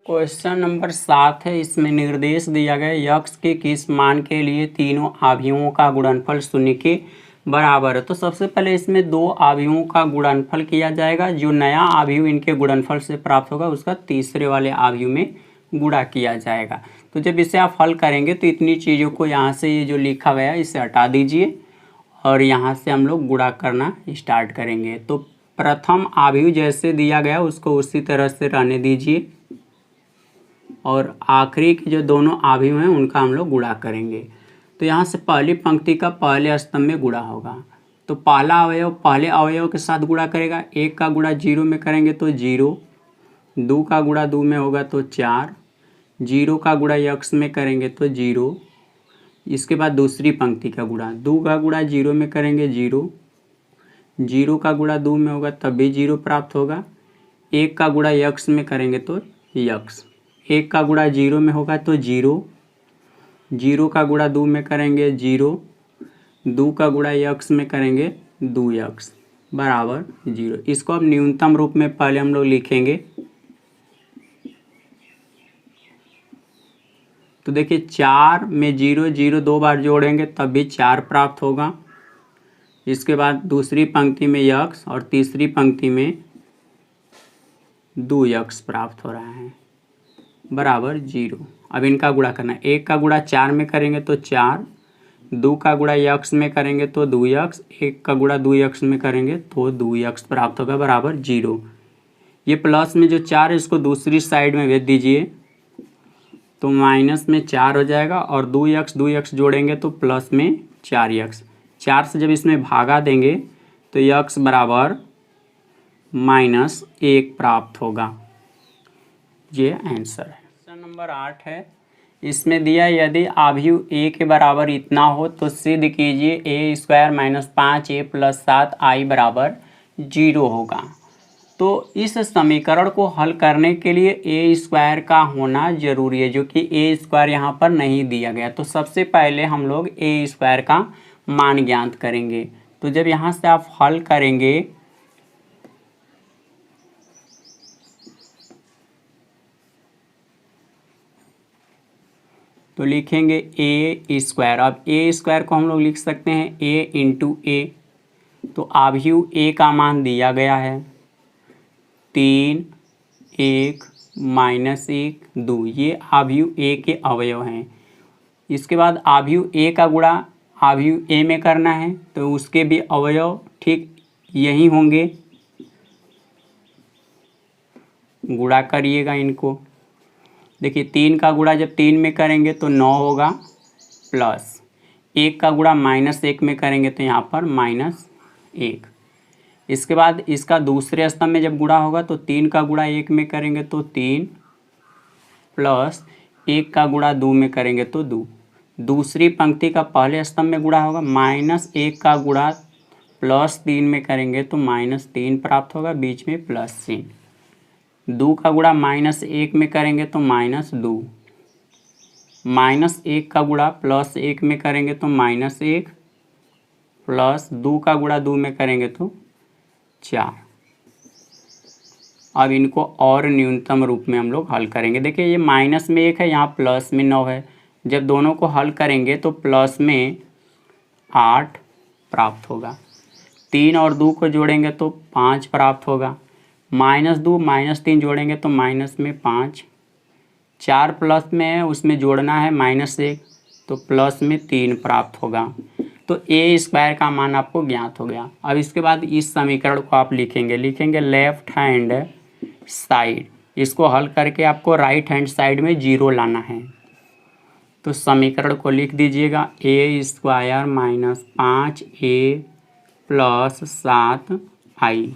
Question number 7 है। इसमें निर्देश दिया गया यक्स के किस मान के लिए तीनों अवयवों का गुणनफल शून्य के बराबर है। तो सबसे पहले इसमें दो अवयवों का गुणनफल किया जाएगा। जो नया अवयव इनके गुणनफल से प्राप्त होगा उसका तीसरे वाले अवयव में गुणा किया जाएगा। तो जब इसे आप हल करेंगे तो इतनी चीज़ों को यहाँ से ये जो लिखा गया है इसे हटा दीजिए और यहाँ से हम लोग गुणा करना स्टार्ट करेंगे। तो प्रथम अवयव जैसे दिया गया उसको उसी तरह से रहने दीजिए और आखिरी के जो दोनों अवयव हैं उनका हम लोग गुणा करेंगे। तो यहाँ से पहली पंक्ति का पहले स्तंभ में गुणा होगा। तो पहला अवयव पहले अवयव के साथ गुणा करेगा। 1 का गुणा 0 में करेंगे तो 0, 2 का गुणा 2 में होगा तो 4, 0 का गुणा यक्स में करेंगे तो 0। इसके बाद दूसरी पंक्ति का गुणा 2 का गुणा 0 में करेंगे 0, 0 का गुणा 2 में होगा तब भी 0 प्राप्त होगा। 1 का गुणा यक्स में करेंगे तो यक्स, 1 का गुणा 0 में होगा तो 0, 0 का गुणा 2 में करेंगे 0, 2 का गुणा यक्स में करेंगे 2 यक्स बराबर 0। इसको अब न्यूनतम रूप में पहले हम लोग लिखेंगे। तो देखिए 4 में 0 0 दो बार जोड़ेंगे तब भी 4 प्राप्त होगा। इसके बाद दूसरी पंक्ति में यक्स और तीसरी पंक्ति में 2 यक्स प्राप्त हो रहा है बराबर 0। अब इनका गुणा करना है। 1 का गुणा 4 में करेंगे तो 4, 2 का गुणा यक्स में करेंगे तो 2 यक्स, 1 का गुणा 2 यक्स में करेंगे तो 2 यक्स प्राप्त होगा बराबर 0। ये प्लस में जो 4 है इसको दूसरी साइड में भेज दीजिए तो माइनस में 4 हो जाएगा और 2 यक्स जोड़ेंगे तो प्लस में 4 यक्स। 4 से जब इसमें भागा देंगे तो यक्स बराबर -1 प्राप्त होगा। ये आंसर है। क्वेश्चन नंबर 8 है। इसमें दिया यदि अवयव a के बराबर इतना हो तो सिद्ध कीजिए a² - 5a + 7i बराबर 0 होगा। तो इस समीकरण को हल करने के लिए a² का होना जरूरी है, जो कि a² यहाँ पर नहीं दिया गया। तो सबसे पहले हम लोग a² का मान ज्ञात करेंगे। तो जब यहाँ से आप हल करेंगे तो लिखेंगे a²। अब a² को हम लोग लिख सकते हैं a × a। तो अवयव a का मान दिया गया है 3, 1, -1, 2। ये अवयव a के अवयव हैं। इसके बाद अवयव a का गुणा अवयव a में करना है तो उसके भी अवयव ठीक यही होंगे। गुणा करिएगा इनको। देखिए 3 का गुणा जब 3 में करेंगे तो 9 होगा, प्लस 1 का गुणा -1 में करेंगे तो यहाँ पर -1। इसके बाद इसका दूसरे स्तंभ में जब गुणा होगा तो 3 का गुणा 1 में करेंगे तो 3, प्लस 1 का गुणा 2 में करेंगे तो 2। दूसरी पंक्ति का पहले स्तंभ में गुणा होगा। -1 का गुणा +3 में करेंगे तो -3 प्राप्त होगा, बीच में +3। 2 का गुणा -1 में करेंगे तो -2, -1 का गुणा +1 में करेंगे तो -1, प्लस 2 का गुणा 2 में करेंगे तो 4। अब इनको और न्यूनतम रूप में हम लोग हल करेंगे। देखिए ये माइनस में 1 है, यहाँ प्लस में 9 है। जब दोनों को हल करेंगे तो प्लस में 8 प्राप्त होगा। 3 और 2 को जोड़ेंगे तो 5 प्राप्त होगा। -2 -3 जोड़ेंगे तो माइनस में 5। 4 प्लस में है उसमें जोड़ना है -1 तो प्लस में 3 प्राप्त होगा। तो a² का मान आपको ज्ञात हो गया। अब इसके बाद इस समीकरण को आप लिखेंगे लेफ्ट हैंड साइड। इसको हल करके आपको राइट हैंड साइड में 0 लाना है। तो समीकरण को लिख दीजिएगा a² - 5a + 7i।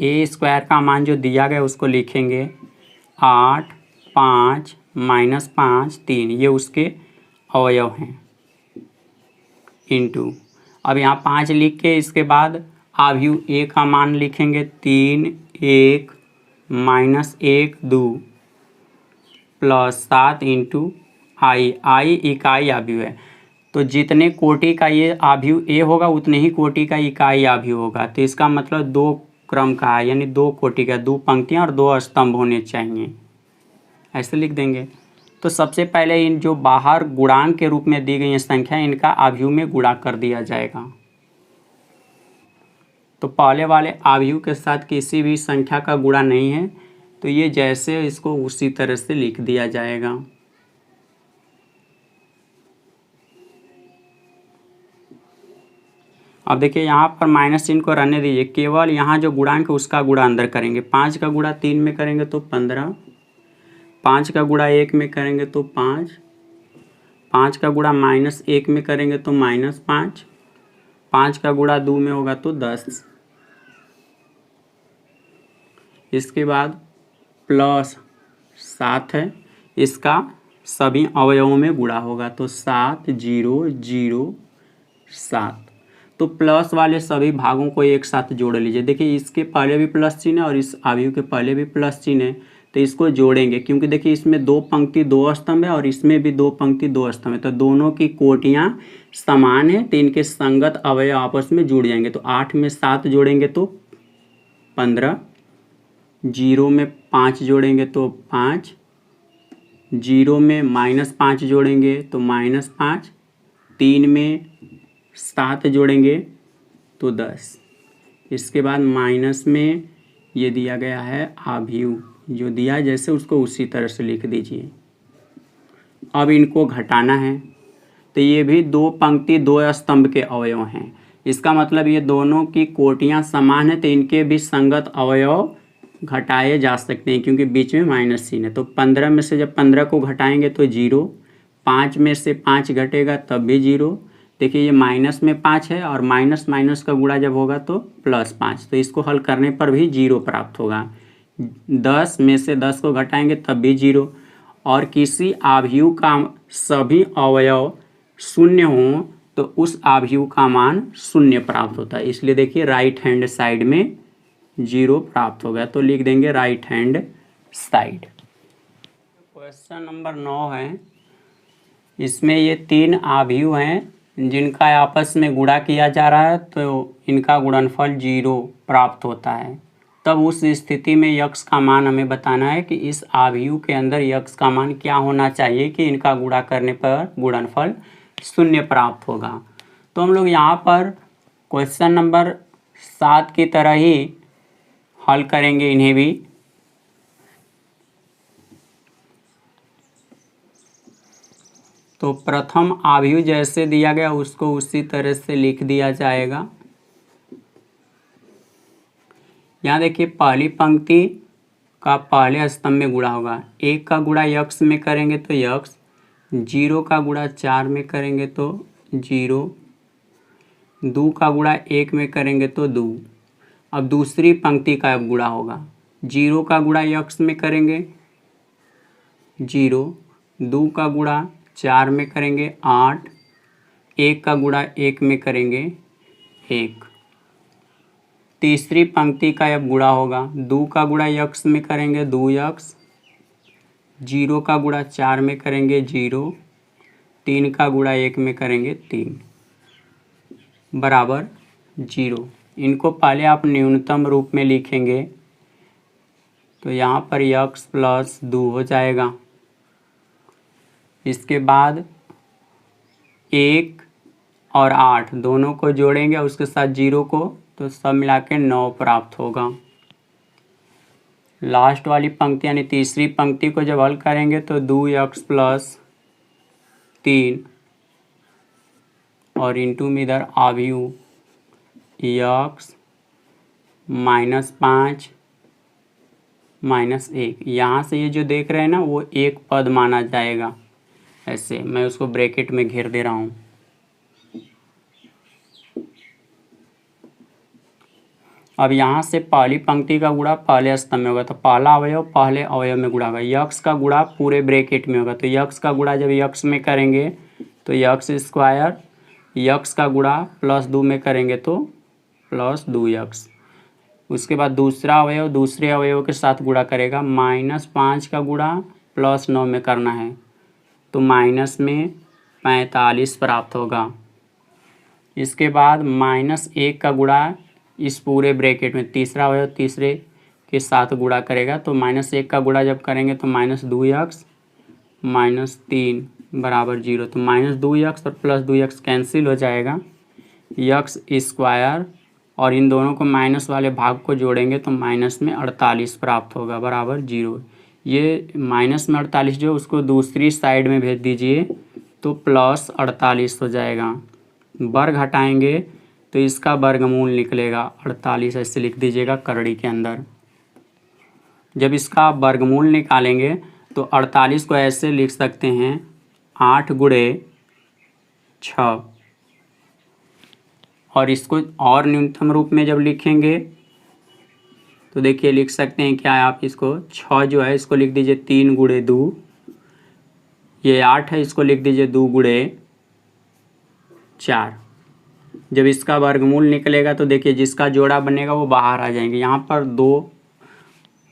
a² का मान जो दिया गया उसको लिखेंगे 8, 5 -5 3, ये उसके अवयव हैं, इंटू। अब यहाँ 5 लिख के इसके बाद अवयव a का मान लिखेंगे 3, 1 -1 2 + 7 × i इकाई अवयव है। तो जितने कोटि का ये अवयव a होगा उतने ही कोटि का इकाई अवयव होगा। तो इसका मतलब 2 क्रम का है, यानी 2 कोटि का, 2 पंक्तियाँ और 2 स्तंभ होने चाहिए। ऐसे लिख देंगे। तो सबसे पहले इन जो बाहर गुणांक के रूप में दी गई संख्या इनका आव्यूह में गुणा कर दिया जाएगा। तो पहले वाले आव्यूह के साथ किसी भी संख्या का गुणा नहीं है, तो ये जैसे इसको उसी तरह से लिख दिया जाएगा। अब देखिए यहाँ पर माइनस चिन्ह को रहने दीजिए, केवल यहाँ जो गुणांक है उसका गुणा अंदर करेंगे। 5 का गुणा 3 में करेंगे तो 15, 5 का गुणा 1 में करेंगे तो 5, 5 का गुणा -1 में करेंगे तो -5, 5 का गुणा 2 में होगा तो 10। इसके बाद +7 है, इसका सभी अवयवों में गुणा होगा तो 7 0 0 7। तो प्लस वाले सभी भागों को एक साथ जोड़ लीजिए। देखिए इसके पहले भी प्लस चिन्ह है और इस आव्यूह के पहले भी प्लस चिन्ह है, तो इसको जोड़ेंगे क्योंकि देखिए इसमें 2 पंक्ति 2 स्तंभ है और इसमें भी 2 पंक्ति 2 स्तंभ है, तो दोनों की कोटियां समान है, तो इनके संगत अवयव आपस में जुड़ जाएंगे। तो 8 में 7 जोड़ेंगे तो 15, 0 में 5 जोड़ेंगे तो 5, 0 में -5 जोड़ेंगे तो -5, 3 में 7 जोड़ेंगे तो 10। इसके बाद माइनस में ये दिया गया है आव्यूह, जो दिया है जैसे उसको उसी तरह से लिख दीजिए। अब इनको घटाना है, तो ये भी 2 पंक्ति 2 स्तंभ के अवयव हैं। इसका मतलब ये दोनों की कोटियां समान है, तो इनके भी संगत अवयव घटाए जा सकते हैं क्योंकि बीच में माइनस चिन्ह है। तो 15 में से जब 15 को घटाएंगे तो 0, 5 में से 5 घटेगा तब भी 0। देखिए ये माइनस में 5 है और माइनस माइनस का गुणा जब होगा तो +5, तो इसको हल करने पर भी 0 प्राप्त होगा। 10 में से 10 को घटाएंगे तब भी 0। और किसी आव्यूह का सभी अवयव शून्य हों तो उस आव्यूह का मान 0 प्राप्त होता है, इसलिए देखिए राइट हैंड साइड में 0 प्राप्त हो गया, तो लिख देंगे right hand side. Question number 9 है, इसमें ये 3 आव्यूह हैं जिनका आपस में गुणा किया जा रहा है, तो इनका गुणनफल 0 प्राप्त होता है। तब उस स्थिति में यक्स का मान हमें बताना है कि इस आव्यूह के अंदर यक्स का मान क्या होना चाहिए कि इनका गुणा करने पर गुणनफल 0 प्राप्त होगा। तो हम लोग यहाँ पर क्वेश्चन नंबर 7 की तरह ही हल करेंगे इन्हें भी। तो प्रथम आव्यूह जैसे दिया गया उसको उसी तरह से लिख दिया जाएगा। यहाँ देखिए पहली पंक्ति का पहले स्तंभ में गुणा होगा। 1 का गुणा यक्स में करेंगे तो यक्स, 0 का गुणा 4 में करेंगे तो 0, 2 का गुणा 1 में करेंगे तो 2। अब दूसरी पंक्ति का अब गुणा होगा। 0 का गुणा यक्स में करेंगे 0, 2 का गुणा 4 में करेंगे 8, 1 का गुणा 1 में करेंगे 1। तीसरी पंक्ति का अब गुणा होगा। 2 का गुणा यक्स में करेंगे 2 यक्स, 0 का गुणा 4 में करेंगे 0, 3 का गुणा 1 में करेंगे 3 बराबर 0। इनको पहले आप न्यूनतम रूप में लिखेंगे तो यहाँ पर यक्स प्लस 2 हो जाएगा। इसके बाद 1 और 8 दोनों को जोड़ेंगे उसके साथ 0 को, तो सब मिला के 9 प्राप्त होगा। लास्ट वाली पंक्ति यानी तीसरी पंक्ति को जब हल करेंगे तो 2x प्लस 3 और इंटू में इधर आव्यूह x -5 -1। यहाँ से ये जो देख रहे हैं ना वो एक पद माना जाएगा। ऐसे मैं उसको ब्रैकेट में घेर दे रहा हूँ। अब यहाँ से पहली पंक्ति का गुणा पहले स्तंभ में होगा, तो पहला अवयव पहले अवयव में गुणा होगा। यक्स का गुणा पूरे ब्रैकेट में होगा, तो यक्स का गुणा जब यक्स में करेंगे तो यक्स स्क्वायर, यक्स का गुणा +2 में करेंगे तो +2x। उसके बाद दूसरा अवयव दूसरे अवयव के साथ गुणा करेगा। -5 का गुणा +9 में करना है तो माइनस में 45 प्राप्त होगा। इसके बाद -1 का गुणा इस पूरे ब्रैकेट में तीसरा अवयव तीसरे के साथ गुणा करेगा, तो -1 का गुणा जब करेंगे तो -2x -3 बराबर 0। तो -2x और +2x कैंसिल हो जाएगा, x स्क्वायर और इन दोनों को माइनस वाले भाग को जोड़ेंगे तो माइनस में 48 प्राप्त होगा बराबर 0। ये माइनस में 48 जो उसको दूसरी साइड में भेज दीजिए तो +48 हो जाएगा। वर्ग हटाएंगे तो इसका वर्गमूल निकलेगा 48, ऐसे लिख दीजिएगा करड़ी के अंदर। जब इसका वर्गमूल निकालेंगे तो 48 को ऐसे लिख सकते हैं 8 गुणे 6, और इसको और न्यूनतम रूप में जब लिखेंगे तो देखिए लिख सकते हैं क्या है, आप इसको 6 जो है इसको लिख दीजिए 3 गुणे 2, ये 8 है इसको लिख दीजिए 2 गुणे 4। जब इसका वर्गमूल निकलेगा तो देखिए जिसका जोड़ा बनेगा वो बाहर आ जाएंगे। यहाँ पर 2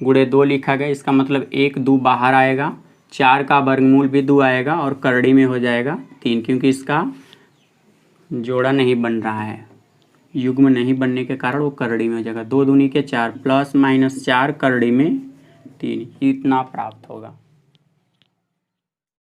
गुणे 2 लिखा गया, इसका मतलब 1 2 बाहर आएगा, 4 का वर्गमूल भी 2 आएगा और करड़ी में हो जाएगा 3, क्योंकि इसका जोड़ा नहीं बन रहा है, युग्म नहीं बनने के कारण वो करड़ी में हो जाएगा। 2 दूनी के 4 +- 4 करड़ी में 3, इतना प्राप्त होगा।